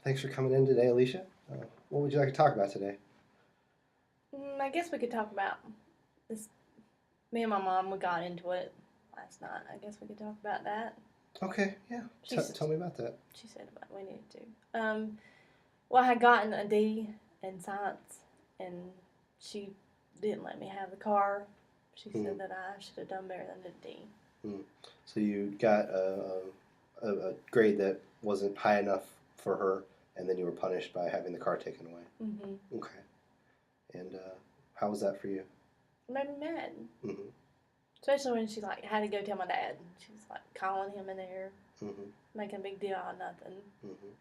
Thanks for coming in today, Alicia. What would you like to talk about today? I guess we could talk about this. Me and my mom, we got into it last night. I guess we could talk about that. Okay, yeah. She Tell me about that. she said about we needed to. Well, I had gotten a D in science, and she didn't let me have the car. She Hmm. said that I should have done better than a D. Hmm. So you got a grade that wasn't high enough for her, and then you were punished by having the car taken away. Mm-hmm. Okay. And how was that for you? It made me mad, Mm-hmm. especially when she had to go tell my dad. She was calling him in there, Mm-hmm. making a big deal out of nothing. Mm-hmm.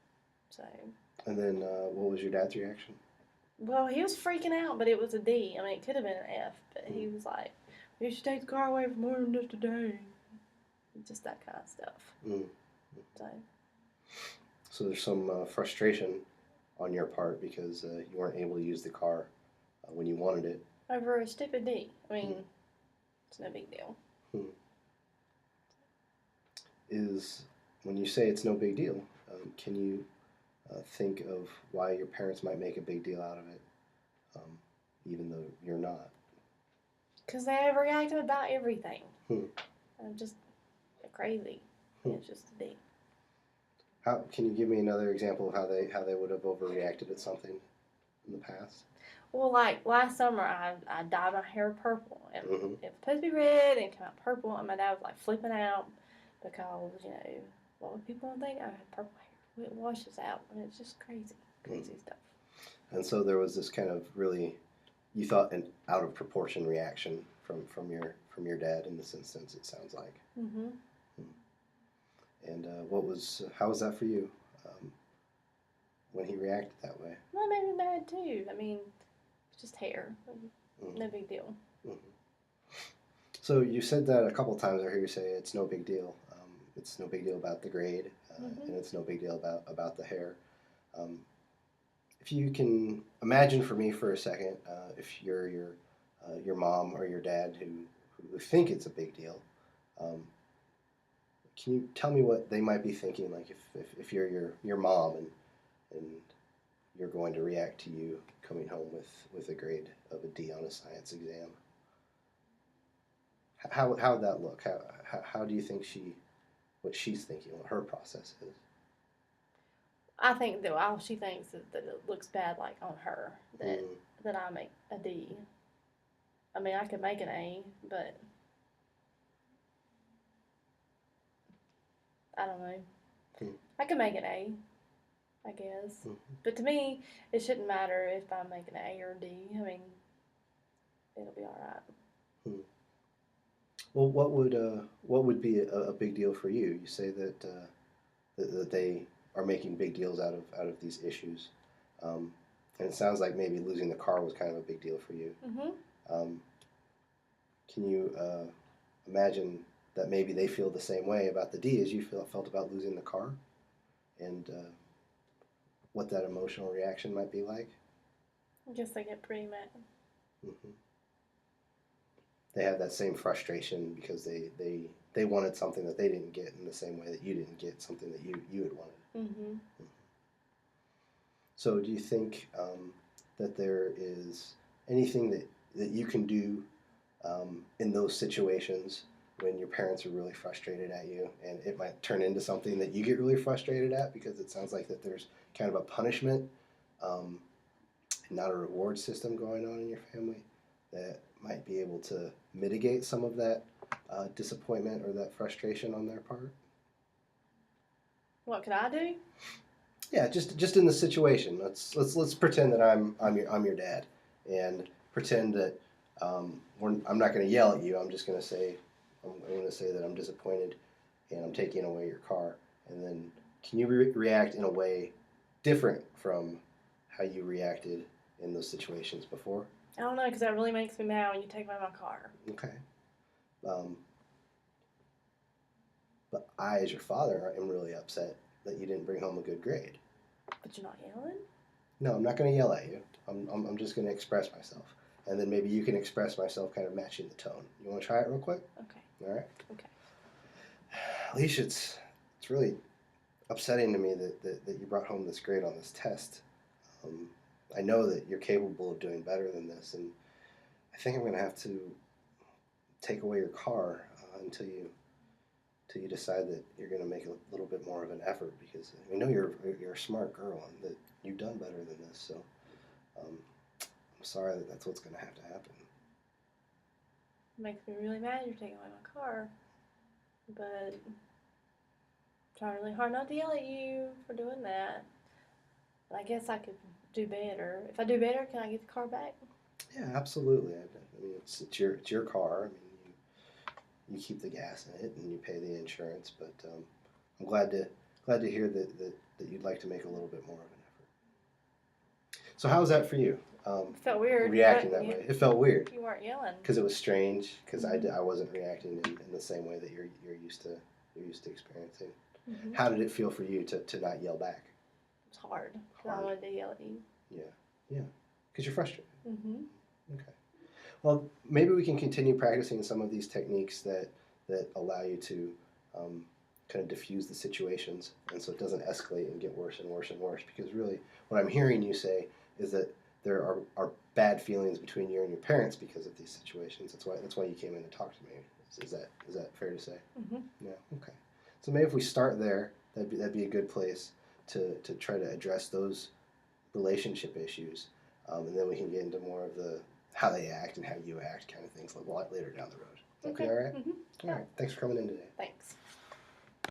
So, And then what was your dad's reaction? well, he was freaking out, but it was a D. I mean, it could have been an F, but he was like, "You should take the car away for more than just a day." Just that kind of stuff. Mm. So, So there's some frustration on your part because you weren't able to use the car when you wanted it. over a stupid D. I mean, Mm. it's no big deal. Hmm. Is when you say it's no big deal, can you think of why your parents might make a big deal out of it, um, even though you're not? Because they overreacted about everything. Hmm. I'm just crazy. Hmm. It's just a D. How can you give me another example of how they would have overreacted at something in the past? Well, like last summer, I dyed my hair purple. And Mm-hmm. it was supposed to be red, and it came out purple, and my dad was flipping out because, what would people think? I had purple hair. It washes out, and it's just crazy, crazy Mm-hmm. stuff. And so there was this kind of really, you thought, an out of proportion reaction from your dad in this instance. It sounds like. Mm-hmm. And how was that for you when he reacted that way? Well, it made me mad too. I mean, it's just hair. Mm-hmm. No big deal. Mm-hmm. So you said that a couple times. I heard you say it's no big deal. It's no big deal about the grade, Mm-hmm. and it's no big deal about the hair. Um, if you can imagine for me for a second, if you're your mom or your dad who think it's a big deal, um, can you tell me what they might be thinking? Like if you're your mom and you're going to react to you coming home with a grade of a D on a science exam. How would that look? How do you think what she's thinking, what her process is? I think that all she thinks is that it looks bad, on her, that Mm, that I make a D. I mean, I could make an A, but I don't know. mm, I could make an A, I guess. mm, But to me, it shouldn't matter if I make an A or a D. I mean, it'll be all right. mm. Well, what would be a big deal for you? You say that they are making big deals out of these issues, um, and it sounds like maybe losing the car was kind of a big deal for you. Mm-hmm. Um, can you imagine that maybe they feel the same way about the D as you felt about losing the car, and what that emotional reaction might be like? I guess they get pretty mad. Hmm. They have that same frustration because they wanted something that they didn't get in the same way that you didn't get something that you had wanted. Mm-hmm. So, do you think that there is anything that you can do in those situations when your parents are really frustrated at you, and it might turn into something that you get really frustrated at because it sounds like that there's kind of a punishment, um, not a reward system going on in your family that might be able to mitigate some of that disappointment or that frustration on their part? What could I do? Yeah, just in the situation. Let's pretend that I'm your dad, and pretend that I'm not going to yell at you. I'm just going to say I'm going to say that I'm disappointed, and I'm taking away your car. And then can you react in a way different from how you reacted in those situations before? I don't know, because that really makes me mad when you take away my car. Okay. Um, but I, as your father, am really upset that you didn't bring home a good grade. But you're not yelling? No, I'm not going to yell at you. I'm just going to express myself. And then maybe you can express myself kind of matching the tone. You want to try it real quick? Okay. All right. Okay. Alicia, it's really upsetting to me that you brought home this grade on this test. Um, I know that you're capable of doing better than this, and I think I'm going to have to take away your car until you decide that you're going to make a little bit more of an effort, because I know you're a smart girl and that you've done better than this. So um, I'm sorry that that's what's going to have to happen. Makes me really mad you're taking away my car. But I'm trying really hard not to yell at you for doing that. But I guess I could do better. If I do better, can I get the car back? Yeah, absolutely. I mean, it's your car. I mean, you keep the gas in it and you pay the insurance. But I'm glad to hear that you'd like to make a little bit more of an effort. So how was that for you? It felt weird. Reacting that way. It felt weird You weren't yelling. because it was strange. Because I wasn't reacting in the same way that you're used to experiencing. Mm-hmm. How did it feel for you to not yell back? It was hard. I wanted to yell at you. Yeah. Because you're frustrated. Mm-hmm. Okay. Well, maybe we can continue practicing some of these techniques that allow you to kind of diffuse the situations, and so it doesn't escalate and get worse and worse and worse. Because really, what I'm hearing you say is that there are bad feelings between you and your parents because of these situations. That's why you came in to talk to me. Is that fair to say? Mm-hmm. Yeah. Okay. So maybe if we start there, that'd be a good place to try to address those relationship issues, and then we can get into more of the how they act and how you act kind of things a lot later down the road. Okay. All right? Mm-hmm. All right. Thanks for coming in today. Thanks.